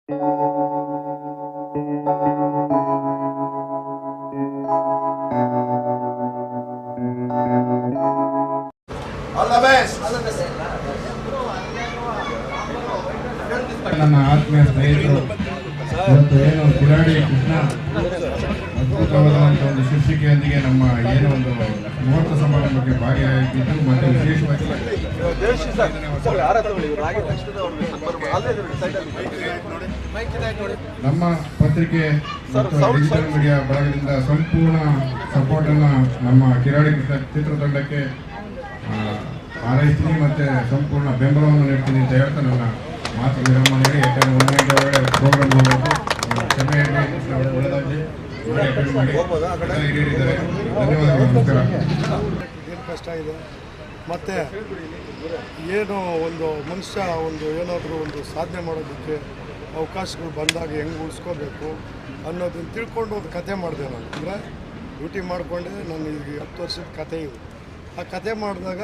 ನನ್ನ ಆತ್ಮೀಯ ಸ್ನೇಹಿತರು ಇವತ್ತು ಏನು ಕಿಲಾಡಿ ಕೃಷ್ಣ ಅದ್ಭುತವಾದಂಥ ಒಂದು ಶೀರ್ಷಿಕೆಯೊಂದಿಗೆ ನಮ್ಮ ಏನು ಒಂದು ಮುಹೂರ್ತ ಸಮಾರಂಭಕ್ಕೆ ಭಾಗಿಯಾಗಿದ್ದು ಮತ್ತು ವಿಶೇಷವಾಗಿ ನಮ್ಮ ಪತ್ರಿಕೆ ಮತ್ತು ಡಿಜಿಟಲ್ ಮೀಡಿಯಾ ಬಳಗದಿಂದ ಸಂಪೂರ್ಣ ಸಪೋರ್ಟನ್ನು ನಮ್ಮ ಕಿಲಾಡಿ ಕೃಷ್ಣ ಚಿತ್ರತಂಡಕ್ಕೆ ಹಾರೈಸ್ತೀನಿ ಮತ್ತು ಸಂಪೂರ್ಣ ಬೆಂಬಲವನ್ನು ನೀಡ್ತೀನಿ ಅಂತ ಹೇಳ್ತಾ ನನ್ನ ಮಾತು ವಿರಾಮ ನೀಡಿ ಯಾಕಂದರೆ 1 ಗಂಟೆ ಒಳಗಡೆ ಪ್ರೋಗ್ರಾಮ್ ಹೋಗಬೇಕು. ಕ್ಷಮೆ ಒಳ್ಳೆದಾಗಲಿ ಮಾಡಿ ಹಿರಿಯರಿದ್ದಾರೆ. ಧನ್ಯವಾದಗಳು. ನಮಸ್ಕಾರ. ಏನು ಕಷ್ಟ ಇದೆ ಮತ್ತು ಏನು ಒಂದು ಮನುಷ್ಯ ಒಂದು ಏನಾದರೂ ಒಂದು ಸಾಧನೆ ಮಾಡೋದಕ್ಕೆ ಅವಕಾಶಗಳು ಬಂದಾಗ ಹೆಂಗೆ ಉಳಿಸ್ಕೋಬೇಕು ಅನ್ನೋದನ್ನು ತಿಳ್ಕೊಂಡು ಒಂದು ಕತೆ ಮಾಡಿದೆ ನಾನು. ಅಂದರೆ ಡ್ಯೂಟಿ ಮಾಡಿಕೊಂಡೆ ನಾನು ಈಗ 10 ವರ್ಷದ ಕತೆ ಇದು. ಆ ಕತೆ ಮಾಡಿದಾಗ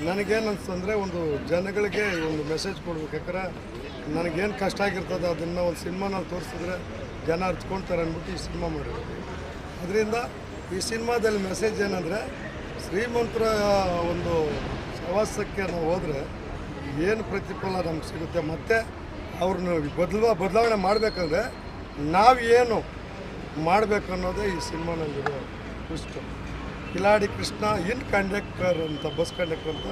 ನನಗೇನು ಅನಿಸ್ತಂದರೆ ಒಂದು ಜನಗಳಿಗೆ ಒಂದು ಮೆಸೇಜ್ ಕೊಡ್ಬೇಕು. ಯಾಕಂದರೆ ನನಗೇನು ಕಷ್ಟ ಆಗಿರ್ತದೆ ಅದನ್ನು ಒಂದು ಸಿನಿಮಾನಲ್ಲಿ ತೋರಿಸಿದ್ರೆ ಜನ ಅರ್ತ್ಕೊಳ್ತಾರೆ ಅಂದ್ಬಿಟ್ಟು ಈ ಸಿನಿಮಾ ಮಾಡಿರೋದು. ಅದರಿಂದ ಈ ಸಿನಿಮಾದಲ್ಲಿ ಮೆಸೇಜ್ ಏನಂದರೆ ಶ್ರೀಮಂತರ ಒಂದು ಸವಾಸಕ್ಕೆ ನಾವು ಹೋದರೆ ಏನು ಪ್ರತಿಫಲ ನಮ್ಗೆ ಸಿಗುತ್ತೆ, ಮತ್ತು ಅವ್ರನ್ನ ಬದಲಾವಣೆ ಮಾಡಬೇಕಂದ್ರೆ ನಾವು ಏನು ಮಾಡಬೇಕು ಅನ್ನೋದೇ ಈ ಸಿನಿಮಾನಲ್ಲಿರೋ ಇಷ್ಟು. ಕಿಲಾಡಿ ಕೃಷ್ಣ ಇನ್ ಕಂಡಕ್ಟರ್ ಅಂತ, ಬಸ್ ಕಂಡಕ್ಟರ್ ಅಂತ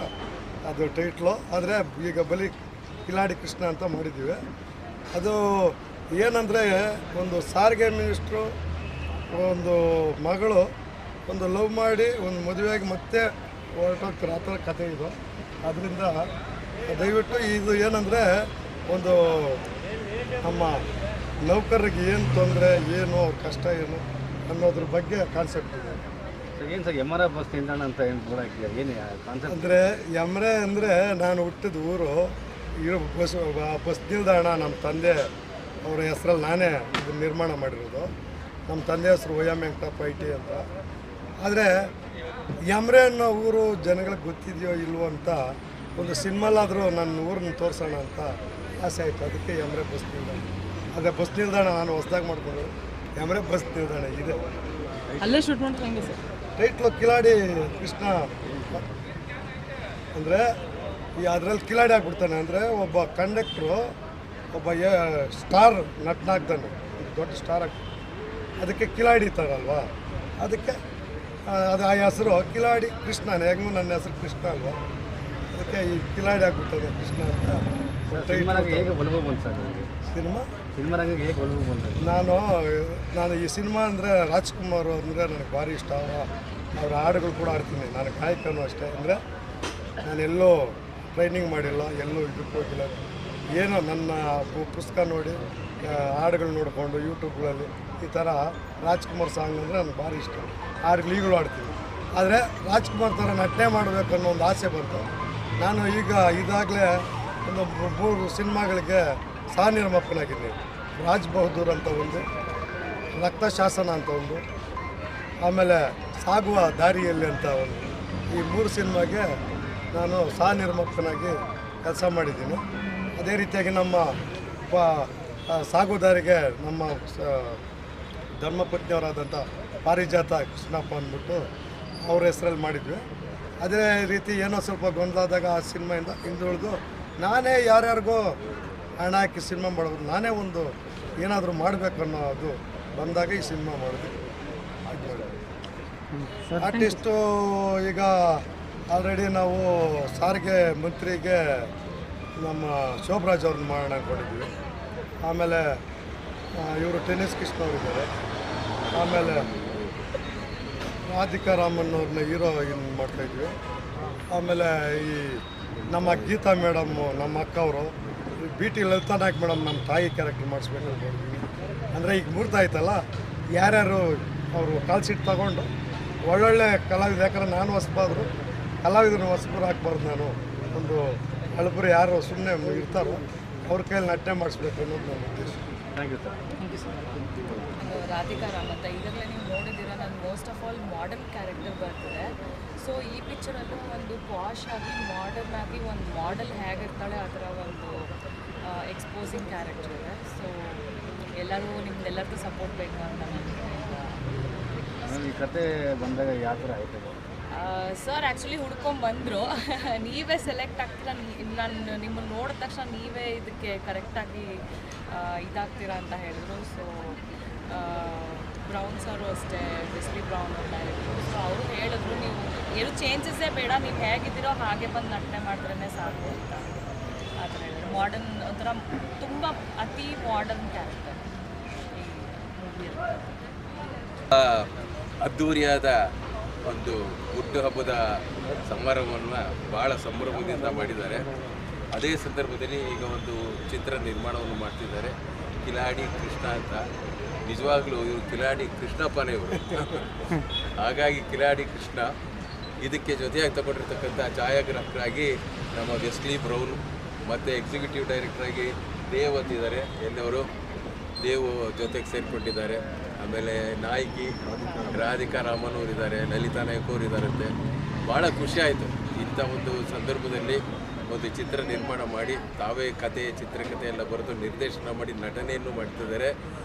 ಅದು ಟೈಟ್ಲು. ಆದರೆ ಈಗ ಬಲಿ ಕಿಲಾಡಿ ಕೃಷ್ಣ ಅಂತ ಮಾಡಿದ್ದೀವಿ. ಅದು ಏನಂದರೆ ಒಂದು ಸಾರಿಗೆ ಮಿನಿಸ್ಟ್ರು ಒಂದು ಮಗಳು ಒಂದು ಲವ್ ಮಾಡಿ ಒಂದು ಮದುವೆಯಾಗಿ ಮತ್ತೆ ಹೊರಟೋಗ್ತಾರೆ, ಆ ಥರ ಕತೆ ಇದು. ಅದರಿಂದ ದಯವಿಟ್ಟು ಇದು ಏನಂದರೆ ಒಂದು ನಮ್ಮ ನೌಕರರಿಗೆ ಏನು ತೊಂದರೆ, ಏನು ಅವ್ರ ಕಷ್ಟ ಏನು ಅನ್ನೋದ್ರ ಬಗ್ಗೆ ಕಾನ್ಸೆಪ್ಟ್ ಇದೆ. ಏನು sir M R I bus ನಿಲ್ದಾಣ ಅಂತ ಏನು ಕೂಡ ಏನು ಕಾನ್ಸೆಪ್ಟ್ ಅಂದರೆ ಎಮ್ರೆ ಅಂದರೆ ನಾನು ಹುಟ್ಟಿದ ಊರು ಇರೋ ಬಸ್ ನಿಲ್ದಾಣ ನಮ್ಮ ತಂದೆ ಅವರ ಹೆಸರಲ್ಲಿ ನಾನೇ ಇದನ್ನು ನಿರ್ಮಾಣ ಮಾಡಿರೋದು. ನಮ್ಮ ತಂದೆ ಹೆಸರು OM ವೆಂಕಟಪ್ಪ IT ಅಂತ. ಆದರೆ ಎಮ್ರೆ ಅನ್ನೋ ಊರು ಜನಗಳಿಗೆ ಗೊತ್ತಿದೆಯೋ ಇಲ್ವೋ ಅಂತ ಒಂದು ಸಿನಿಮಾಲಾದರೂ ನನ್ನ ಊರನ್ನ ತೋರಿಸೋಣ ಅಂತ ಆಸೆ ಆಯಿತು. ಅದಕ್ಕೆ ಎಮ್ರೆ ಬಸ್ ನಿಲ್ದಾಣ. ಅದೇ ಬಸ್ ನಿಲ್ದಾಣ ನಾನು ಹೊಸದಾಗಿ ಮಾಡ್ಕೊಂಡು ಎಮ್ರೆ ಬಸ್ ನಿಲ್ದಾಣ ಇದೆ. ಅಲ್ಲೇ ಶೂಟ್ ಮಾಡಿದ್ರೆ ಹೆಂಗೆ ಸರ್? ಟೈಟ್ಲು ಕಿಲಾಡಿ ಕೃಷ್ಣ. ಅಂದರೆ ಈ ಅದರಲ್ಲಿ ಕಿಲಾಡಿ ಆಗ್ಬಿಡ್ತಾನೆ. ಅಂದರೆ ಒಬ್ಬ ಕಂಡಕ್ಟ್ರು ಒಬ್ಬ ಸ್ಟಾರ್ ನಟನಾಗ್ತಾನೆ, ದೊಡ್ಡ ಸ್ಟಾರ್ ಆಗ್ತಾನೆ. ಅದಕ್ಕೆ ಕಿಲಾಡಿ ಇರ್ತಾರಲ್ವಾ, ಅದಕ್ಕೆ ಅದು ಆ ಹೆಸರು ಕಿಲಾಡಿ ಕೃಷ್ಣನೇ. ಹೆಂಗೂ ನನ್ನ ಹೆಸರು ಕೃಷ್ಣ ಅಲ್ವಾ, ಅದಕ್ಕೆ ಈ ಕಿಲಾಡಿ ಆಗ್ಬಿಡ್ತದೆ ಕೃಷ್ಣ ಅಂತ. ಹೇಗೆ ಒಲವು ಬಂತು ಸರ್ ಸಿನಿಮಾ ರಂಗಕ್ಕೆ ಹೇಗೆ ಒಲವು ಬಂತು? ನಾನು ಈ ಸಿನಿಮಾ ಅಂದರೆ ರಾಜ್ಕುಮಾರ್ ಅಂದರೆ ನನಗೆ ಭಾರಿ ಇಷ್ಟ. ಅವರ ಹಾಡುಗಳು ಕೂಡ ಆಡ್ತೀನಿ. ನಾನು ಗಾಯಕನೂ ಅಷ್ಟೇ. ಅಂದರೆ ನಾನೆಲ್ಲೋ ಟ್ರೈನಿಂಗ್ ಮಾಡಿಲ್ಲ, ಎಲ್ಲೂ ಇದಕ್ಕೆ ಹೋಗಿಲ್ಲ. ಏನೋ ನನ್ನ ಪುಸ್ತಕ ನೋಡಿ ಹಾಡುಗಳು ನೋಡಿಕೊಂಡು ಯೂಟ್ಯೂಬ್ಗಳಲ್ಲಿ ಈ ಥರ ರಾಜ್ಕುಮಾರ್ ಸಾಂಗ್ ಅಂದರೆ ನನಗೆ ಭಾರಿ ಇಷ್ಟ. ಹಾಡುಗಳು ಈಗಲೂ ಆಡ್ತೀನಿ. ಆದರೆ ರಾಜ್ಕುಮಾರ್ ಥರ ನಟನೆ ಮಾಡಬೇಕು ಅನ್ನೋ ಒಂದು ಆಸೆ ಬಂತು. ನಾನು ಈಗ ಇದಾಗಲೇ ಒಂದು 3 ಸಿನಿಮಾಗಳಿಗೆ ಸಹ ನಿರ್ಮಾಪಕನಾಗಿದ್ದೀನಿ. ರಾಜ್ ಬಹದ್ದೂರ್ ಅಂತ ಒಂದು, ರಕ್ತಶಾಸನ ಅಂತ ಒಂದು, ಆಮೇಲೆ ಸಾಗುವ ದಾರಿಯಲ್ಲಿ ಅಂತ ಒಂದು. ಈ 3 ಸಿನಿಮಾಗೆ ನಾನು ಸಹ ನಿರ್ಮಾಪಕನಾಗಿ ಕೆಲಸ ಮಾಡಿದ್ದೀನಿ. ಅದೇ ರೀತಿಯಾಗಿ ನಮ್ಮ ಸಾಗುವ ದಾರಿಗೆ ನಮ್ಮ ಧರ್ಮಪತ್ನಿಯವರಾದಂಥ ಪಾರಿಜಾತ ಕೃಷ್ಣಪ್ಪ ಅಂದ್ಬಿಟ್ಟು ಅವ್ರ ಹೆಸರಲ್ಲಿ ಮಾಡಿದ್ವಿ. ಅದೇ ರೀತಿ ಏನೋ ಸ್ವಲ್ಪ ಗೊಂದಲಾದಾಗ ಆ ಸಿನಿಮಾಯಿಂದ ಹಿಂದುಳಿದು ನಾನೇ ಯಾರ್ಯಾರಿಗೋ ಹಣ ಹಾಕಿ ಸಿನಿಮಾ ಮಾಡೋದು, ನಾನೇ ಒಂದು ಏನಾದರೂ ಮಾಡಬೇಕನ್ನೋ ಅದು ಬಂದಾಗ ಈ ಸಿನಿಮಾ ಮಾಡಿದ್ವಿ. ಆರ್ಟಿಸ್ಟು ಈಗ ಆಲ್ರೆಡಿ ನಾವು ಸಾರಿಗೆ ಮಂತ್ರಿಗೆ ನಮ್ಮ ಶೋಭರಾಜ್ ಅವ್ರನ್ನ ಮಾಡೋಣ ಅಂದ್ಕೊಂಡಿದ್ವಿ. ಆಮೇಲೆ ಇವರು ಟೆನ್ನಿಸ್ ಕೃಷ್ಣ ಅವರಿದ್ದಾರೆ. ಆಮೇಲೆ ರಾಧಿಕಾ ರಾಮನ್ ಅವ್ರನ್ನ ಹೀರೋಯಿನ್ ಮಾಡ್ತಾಯಿದ್ವಿ. ಆಮೇಲೆ ಈ ನಮ್ಮ ಗೀತಾ ಮೇಡಮ್ಮು ನಮ್ಮ ಅಕ್ಕ ಅವರು, BT ಲಲಿತಾ ನಾಯಕ್ ಮೇಡಮ್ ನಮ್ಮ ತಾಯಿ ಕ್ಯಾರೆಕ್ಟರ್ ಮಾಡಿಸ್ಬೇಕು ಅಂದ್ಕೊಂಡಿದ್ವಿ. ಅಂದರೆ ಈಗ ಮುಹೂರ್ತ ಆಯ್ತಲ್ಲ, ಯಾರ್ಯಾರು ಅವರು ಕಾಲ್ ಶೀಟ್ ತೊಗೊಂಡು ಒಳ್ಳೊಳ್ಳೆ ಕಲಾವಿದ್ರು, ಯಾಕಂದ್ರೆ ನಾನು ಹೊಸಬಾದ್ರು ಕಲಾವಿದ್ರು ಹೊಸಬರು ಹಾಕ್ಬಾರ್ದು. ನಾನು ಒಂದು ಹಳಬರು ಯಾರು ಸುಮ್ಮನೆ ಇರ್ತಾರೋ ಅವ್ರ ಕೈಯಲ್ಲಿ ನಟನೆ ಮಾಡಿಸ್ಬೇಕು ಅನ್ನೋದು ನನ್ನ ಉದ್ದೇಶ. Thank you sir. Radhika Ram ಅಂತ ಈಗಾಗಲೇ ನೀವು ನೋಡಿದ್ದೀರಾ. ನಾನು most of all modern character ಬರ್ತದೆ. ಸೊ ಈ ಪಿಕ್ಚರಲ್ಲೂ ಒಂದು ಪಾಶ್ ಆಗಿ ಮಾಡರ್ನ್ ಆಗಿ ಒಂದು ಮಾಡೆಲ್ ಹೇಗಿರ್ತಾಳೆ ಆ ಥರ ಒಂದು ಎಕ್ಸ್ಪೋಸಿಂಗ್ ಕ್ಯಾರೆಕ್ಟರ್ ಇದೆ. ಸೊ ಎಲ್ಲರೂ ನಿಮ್ದೆಲ್ಲರಿಗೂ ಸಪೋರ್ಟ್ ಬೇಕು ಅಂತ ಈ ಕತೆ ಬಂದಾಗ ಯಾವ ಥರ ಆಯ್ತು? ಸರ್ ಆ್ಯಕ್ಚುಲಿ ಹುಡ್ಕೊಂಬಂದರು. ನೀವೇ ಸೆಲೆಕ್ಟ್ ಆಗ್ತೀರಾ, ನಾನು ನಿಮ್ಮನ್ನು ನೋಡಿದ ತಕ್ಷಣ ನೀವೇ ಇದಕ್ಕೆ ಕರೆಕ್ಟಾಗಿ ಇದಾಗ್ತೀರಾ ಅಂತ ಹೇಳಿದ್ರು. ಸೊ ಬ್ರೌನ್ ಸರು ಅಷ್ಟೇ, ವೆಸ್ಲಿ ಬ್ರೌನ್ ಅಂತ ಹೇಳಿದ್ರು. ಸೊ ಅವರು ಹೇಳಿದ್ರು ನೀವು ಏನು ಚೇಂಜಸ್ಸೇ ಬೇಡ, ನೀವು ಹೇಗಿದ್ದೀರೋ ಹಾಗೆ ಬಂದು ನಟನೆ ಮಾಡಿದ್ರೇ ಸಾಕು ಅಂತ ಆ ಥರ ಹೇಳಿದ್ರು. ಮಾಡರ್ನ್ ಒಂಥರ ತುಂಬ ಅತಿ ಮಾಡರ್ನ್ ಕ್ಯಾರೆಕ್ಟರ್ ಈ ಮೂವಿಯಲ್ಲಿ. ಅದ್ಧೂರಿಯಾದ ಒಂದು ಹುಟ್ಟುಹಬ್ಬದ ಸಮಾರಂಭವನ್ನು ಭಾಳ ಸಂಭ್ರಮದಿಂದ ಮಾಡಿದ್ದಾರೆ. ಅದೇ ಸಂದರ್ಭದಲ್ಲಿ ಈಗ ಒಂದು ಚಿತ್ರ ನಿರ್ಮಾಣವನ್ನು ಮಾಡ್ತಿದ್ದಾರೆ, ಕಿಲಾಡಿ ಕೃಷ್ಣ ಅಂತ. ನಿಜವಾಗ್ಲೂ ಇವರು ಕಿಲಾಡಿ ಕೃಷ್ಣಪ್ಪನೇ ಇವರು. ಹಾಗಾಗಿ ಕಿಲಾಡಿ ಕೃಷ್ಣ ಇದಕ್ಕೆ ಜೊತೆಯಾಗಿ ತಗೊಂಡಿರ್ತಕ್ಕಂಥ ಛಾಯಾಗ್ರಾಹಕರಾಗಿ ನಮ್ಮ ವೆಸ್ಲಿ ಬ್ರೌನ್ ಮತ್ತು ಎಕ್ಸಿಕ್ಯೂಟಿವ್ ಡೈರೆಕ್ಟರಾಗಿ ದೇವ್ ಅಂತಿದ್ದಾರೆ, ಎಲ್ಲವರು ದೇವು ಜೊತೆಗೆ ಸೇರಿಕೊಂಡಿದ್ದಾರೆ. ಆಮೇಲೆ ನಾಯಕಿ ರಾಧಿಕಾ ರಾಮನ್ ಅವರಿದ್ದಾರೆ, ಲಲಿತಾ ನಾಯಕ್ ಅವರಿದ್ದಾರಂತೆ. ಭಾಳ ಖುಷಿಯಾಯಿತು ಇಂಥ ಒಂದು ಸಂದರ್ಭದಲ್ಲಿ ಒಂದು ಚಿತ್ರ ನಿರ್ಮಾಣ ಮಾಡಿ ತಾವೇ ಕತೆ ಚಿತ್ರಕಥೆ ಎಲ್ಲ ಬರೆದು ನಿರ್ದೇಶನ ಮಾಡಿ ನಟನೆಯನ್ನು ಮಾಡ್ತಿದ್ದಾರೆ.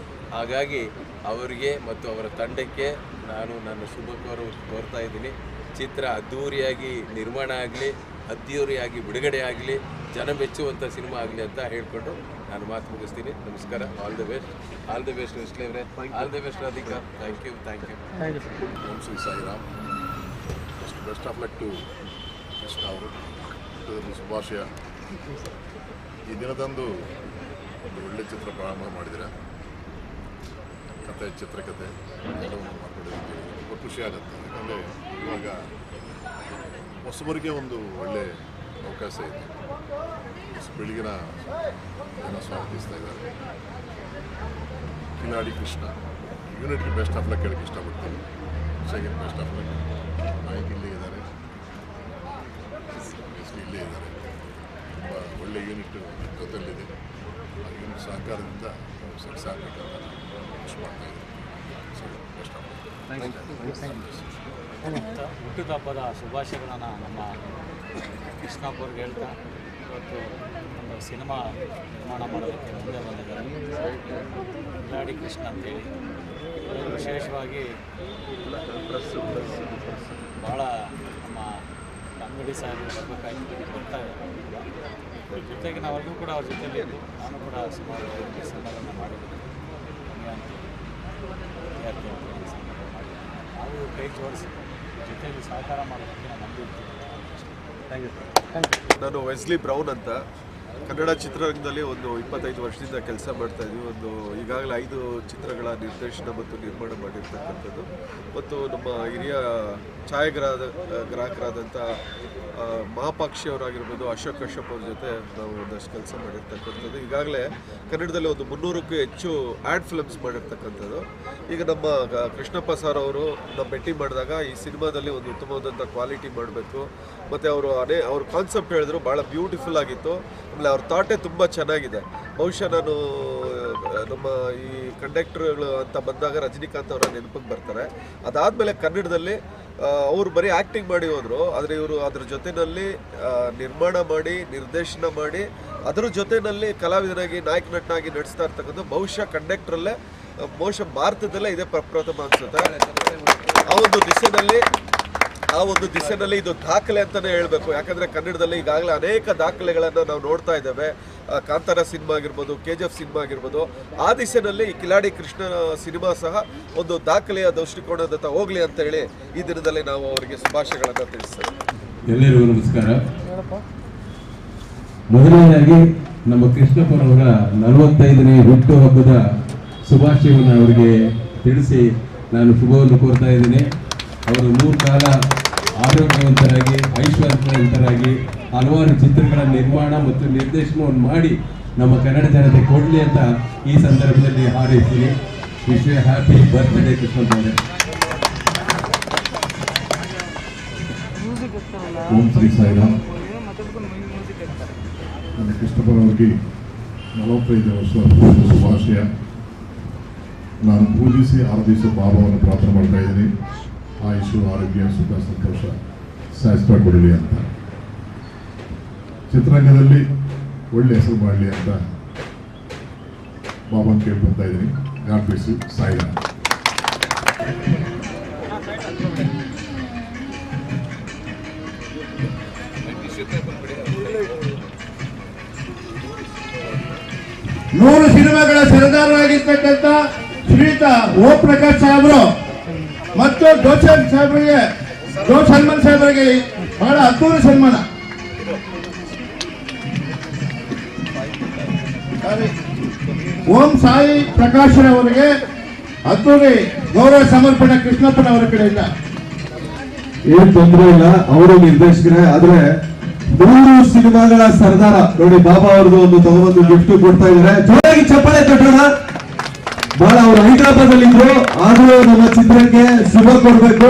ಹಾಗಾಗಿ ಅವರಿಗೆ ಮತ್ತು ಅವರ ತಂಡಕ್ಕೆ ನಾನು ನನ್ನ ಶುಭ ಕೋರ್ತಾ ಇದ್ದೀನಿ. ಚಿತ್ರ ಅದ್ಧೂರಿಯಾಗಿ ನಿರ್ಮಾಣ ಆಗಲಿ, ಅದ್ಧೂರಿಯಾಗಿ ಬಿಡುಗಡೆ ಆಗಲಿ, ಜನ ಮೆಚ್ಚುವಂಥ ಸಿನಿಮಾ ಆಗಲಿ ಅಂತ ಹೇಳ್ಕೊಂಡು ನಾನು ಮಾತು ಮುಗಿಸ್ತೀನಿ. ನಮಸ್ಕಾರ. All the best. All the best Wesley ಅವರೇ. All the best Radhika. Thank you. Om Shri Sairam. Best of luck to Krishna ಅವರು. ಶುಭಾಶಯ. ಈ ದಿನದಂದು ಒಂದು ಒಳ್ಳೆ ಚಿತ್ರ ಪ್ರಾರಂಭ ಮಾಡಿದರೆ, ಕತೆ ಚಿತ್ರಕಥೆ ಎಲ್ಲವನ್ನು ಮಾಡ್ಕೊಂಡಿದ್ದೀವಿ. ತುಂಬ ಖುಷಿ ಆಗುತ್ತೆ. ಯಾಕಂದರೆ ಇವಾಗ ಹೊಸಬರಿಗೆ ಒಂದು ಒಳ್ಳೆ ಅವಕಾಶ ಇದೆ. ಬೆಳಗಿನ ಜನ ಸ್ವಾಗತಿಸ್ತಾ ಇದ್ದಾರೆ. ಕಿಲಾಡಿ ಕೃಷ್ಣ ಯೂನಿಟ್ಗೆ ಬೆಸ್ಟ್ ಆಫ್ ಲಕ್ ಹೇಳಕ್ಕೆ ಇಷ್ಟಪಡ್ತೀನಿ. Second best of luck. Nayak ಇಲ್ಲೇ ಇದ್ದಾರೆ, ಇಲ್ಲೇ ಇದ್ದಾರೆ. ತುಂಬ ಒಳ್ಳೆ ಯೂನಿಟ್ ಜೊತೆಯಲ್ಲಿದೆ. ಆ ಯೂನಿಟ್ ಸಹಕಾರದಿಂದ ಸಕ್ಸಸ್ ಆಗಬೇಕಂತ ನಾನು ವಿಶ್ ಮಾಡ್ತಾ ಇದ್ದೀನಿ. So best of luck. ಹುಟ್ಟುಹಬ್ಬದ ಶುಭಾಶಯಗಳನ್ನು ನಮ್ಮ ಕೃಷ್ಣಪ್ಪ ಅವ್ರಿಗೆ ಹೇಳ್ತಾ ಇವತ್ತು ಒಂದು ಸಿನಿಮಾ ನಿರ್ಮಾಣ ಮಾಡೋದಕ್ಕೆ ಮುಂದೆ ಬಂದಿದ್ದಾರೆ ಕಿಲಾಡಿ ಕೃಷ್ಣ ಅಂತೇಳಿ. ವಿಶೇಷವಾಗಿ ಭಾಳ ನಮ್ಮ ಅಂಗಡಿ ಸಾಹೇಬರು ಬರಬೇಕಾಗಿತ್ತು, ಬರ್ತಾ ಇದ್ದಾರೆ. ಜೊತೆಗೆ ನಾವೆಲ್ಲರೂ ಕೂಡ ಅವ್ರ ಜೊತೆಲಿ ಇದ್ದು ನಾನು ಕೂಡ ಸುಮಾರು ಸಿನಿಮಾಗಳನ್ನು ಮಾಡಿದ್ದೀನಿ. ವಿದ್ಯಾರ್ಥಿ ಸಿನಿಮಾಗಳು ಮಾಡಿದ್ದೀನಿ. ನಾವು ಕೈ ಜೋಡಿಸಿ ಜೊತೆಯಲ್ಲಿ ಸಹಕಾರ ಮಾಡೋದಕ್ಕೆ ನಾನು ನಂಬಿರ್ತೀನಿ. Thank you. ನಾನು ವೆಸ್ಲಿ ಬ್ರೌನ್ ಅಂತ. ಕನ್ನಡ ಚಿತ್ರರಂಗದಲ್ಲಿ ಒಂದು 25 ವರ್ಷದಿಂದ ಕೆಲಸ ಮಾಡ್ತಾಯಿದ್ವಿ. ಒಂದು ಈಗಾಗಲೇ 5 ಚಿತ್ರಗಳ ನಿರ್ದೇಶನ ಮತ್ತು ನಿರ್ಮಾಣ ಮಾಡಿರ್ತಕ್ಕಂಥದ್ದು. ಮತ್ತು ನಮ್ಮ ಹಿರಿಯ ಛಾಯಾಗ್ರಾಹಕರಾದಂಥ ಮಹಾಪಾಕ್ಷಿ ಅವರಾಗಿರ್ಬೋದು, ಅಶೋಕ್ ಕಶ್ಯಪ್ ಅವ್ರ ಜೊತೆ ನಾವು ಒಂದಷ್ಟು ಕೆಲಸ ಮಾಡಿರ್ತಕ್ಕಂಥದ್ದು. ಈಗಾಗಲೇ ಕನ್ನಡದಲ್ಲಿ ಒಂದು 300ಕ್ಕೂ ಹೆಚ್ಚು ಆ್ಯಡ್ ಫಿಲ್ಮ್ಸ್ ಮಾಡಿರ್ತಕ್ಕಂಥದ್ದು. ಈಗ ನಮ್ಮ ಕೃಷ್ಣಪ್ಪ ಸರ್ ಅವರು ನಮ್ಮ ಭೇಟಿ ಮಾಡಿದಾಗ ಈ ಸಿನಿಮಾದಲ್ಲಿ ಒಂದು ಉತ್ತಮವಾದಂಥ ಕ್ವಾಲಿಟಿ ಮಾಡಬೇಕು, ಮತ್ತು ಅವ್ರ ಕಾನ್ಸೆಪ್ಟ್ ಹೇಳಿದ್ರು, ಭಾಳ ಬ್ಯೂಟಿಫುಲ್ ಆಗಿತ್ತು. ಆಮೇಲೆ ಅವ್ರ ಥಾಟೇ ತುಂಬ ಚೆನ್ನಾಗಿದೆ. ಬಹುಶಃ ನಾನು ನಮ್ಮ ಈ ಕಂಡಕ್ಟರ್ಗಳು ಅಂತ ಬಂದಾಗ ರಜನಿಕಾಂತ್ ಅವರ ನೆನಪಿಗೆ ಬರ್ತಾರೆ. ಅದಾದಮೇಲೆ ಕನ್ನಡದಲ್ಲಿ ಅವರು ಬರೀ ಆ್ಯಕ್ಟಿಂಗ್ ಮಾಡಿ ಹೋದರು, ಆದರೆ ಇವರು ಅದ್ರ ಜೊತೆಯಲ್ಲಿ ನಿರ್ಮಾಣ ಮಾಡಿ ನಿರ್ದೇಶನ ಮಾಡಿ ಅದರ ಜೊತೆಯಲ್ಲಿ ಕಲಾವಿದನಾಗಿ ನಾಯಕ ನಟನಾಗಿ ನಡೆಸ್ತಾ ಇರ್ತಕ್ಕಂಥ ಬಹುಶಃ ಕಂಡಕ್ಟ್ರಲ್ಲೇ ಭಾರತದಲ್ಲೇ ಇದೇ ಪ್ರಪ್ರಥಮ ಅನಿಸುತ್ತೆ. ಆ ಒಂದು ದಿಸೆಯಲ್ಲಿ ಇದು ದಾಖಲೆ ಅಂತಲೇ ಹೇಳಬೇಕು. ಯಾಕಂದರೆ ಕನ್ನಡದಲ್ಲಿ ಈಗಾಗಲೇ ಅನೇಕ ದಾಖಲೆಗಳನ್ನು ನಾವು ನೋಡ್ತಾ ಇದ್ದೇವೆ. ಕಾಂತಾರ ಸಿನಿಮಾ ಆಗಿರ್ಬೋದು, KGF ಸಿನಿಮಾ ಆಗಿರ್ಬೋದು. ಆ ದಿಸೆಯಲ್ಲಿ ಈ ಕಿಲಾಡಿ ಕೃಷ್ಣ ಸಿನಿಮಾ ಸಹ ಒಂದು ದಾಖಲೆಯ ದೃಷ್ಟಿಕೋನದತ್ತ ಹೋಗಲಿ ಅಂತ ಹೇಳಿ ಈ ದಿನದಲ್ಲಿ ನಾವು ಅವರಿಗೆ ಶುಭಾಶಯಗಳನ್ನು ತಿಳಿಸ್ತೇವೆ. ಎಲ್ಲರಿಗೂ ನಮಸ್ಕಾರ. ಮೊದಲನೇದಾಗಿ ನಮ್ಮ ಕೃಷ್ಣಪ್ಪನವರ 45ನೇ ಹುಟ್ಟುಹಬ್ಬದ ಶುಭಾಶಯವನ್ನು ಅವರಿಗೆ ತಿಳಿಸಿ ನಾನು ಶುಭವನ್ನು ಕೋರ್ತಾ ಇದ್ದೀನಿ. ಅವರು 3 ಕಾಲ ಆರೋಗ್ಯವಂತರಾಗಿ ಐಶ್ವರ್ಯವಂತರಾಗಿ ಹಲವಾರು ಚಿತ್ರಗಳ ನಿರ್ಮಾಣ ಮತ್ತು ನಿರ್ದೇಶನವನ್ನು ಮಾಡಿ ನಮ್ಮ ಕನ್ನಡ ಜನತೆ ಕೊಡಲಿ ಅಂತ ಈ ಸಂದರ್ಭದಲ್ಲಿ ಹಾರೈಸ್ತೀನಿ. ವಿಶ್ ಯು ಹ್ಯಾಪಿ ಬರ್ತ್ಡೇ ಕೃಷ್ಣಪ್ಪನವರೇ. ಓಂ ಶ್ರೀ ಸಾಯಿರಾಮ್. ನನ್ನ ಕೃಷ್ಣಪ್ಪನವರಿಗೆ 45 ವರ್ಷ ಶುಭಾಶಯ. ನಾನು ಪೂಜಿಸಿ ಆರಾಧಿಸುವ ಭಾವವನ್ನು ಪ್ರಾರ್ಥನೆ ಮಾಡ್ತಾ ಇದ್ದೀನಿ. ಆಯುಷು, ಆರೋಗ್ಯ, ಸುಖ, ಸಂತೋಷ ಶಾಶ್ವತ ಕೊಡಲಿ ಅಂತ. ಚಿತ್ರರಂಗದಲ್ಲಿ ಒಳ್ಳೆ ಹೆಸರು ಮಾಡಲಿ ಅಂತ ಬಾಬಾನ್ ಕೇಳ್ಕೊತಾ ಇದ್ದೀನಿ. God bless you. ಸಾಯಿರಾಮ್. ನೂರು ಸಿನಿಮಾಗಳ ಸರದಾರರಾಗಿರ್ತಕ್ಕಂಥ ಶ್ರೀಯುತ ಓ ಪ್ರಕಾಶ್ ಸಾಹೇಬರು ಮತ್ತು ಜೋಸೆಫ್ ಸಾಹೇಬರಿಗೆ, ಜೋ ಸಲ್ಮಾನ್ ಸಾಹೇಬರಿಗೆ ಬಹಳ ಅದ್ದೂರಿ ಸನ್ಮಾನ. ಓಂ ಸಾಯಿ ಪ್ರಕಾಶ್ ಅವರಿಗೆ ಅದ್ದೂರಿ ಗೌರವ ಸಮರ್ಪಣೆ ಕೃಷ್ಣಪ್ಪನವರ ಕಡೆಯಿಂದ. ಏನ್ ತೊಂದರೆ ಇಲ್ಲ, ಅವರು ನಿರ್ದೇಶಕರೇ. ಆದ್ರೆ 3 ಸಿನಿಮಾಗಳ ಸರ್ದಾರ ನೋಡಿ, ಬಾಬಾ ಅವ್ರದ್ದು ಒಂದು ತಗೊಂಡು ಗಿಫ್ಟ್ ಕೊಡ್ತಾ ಇದ್ದಾರೆ. ಜೋರಾಗಿ ಚಪ್ಪಾಳೆ ತಟ್ಟೋಣ. ಬಹಳ ಅವ್ರು ಹೈದರಾಬಾದ್ ಅಲ್ಲಿ ಇದ್ರು, ಆದ್ರೂ ನಮ್ಮ ಚಿತ್ರಕ್ಕೆ ಶುಭ ಕೊಡ್ಬೇಕು.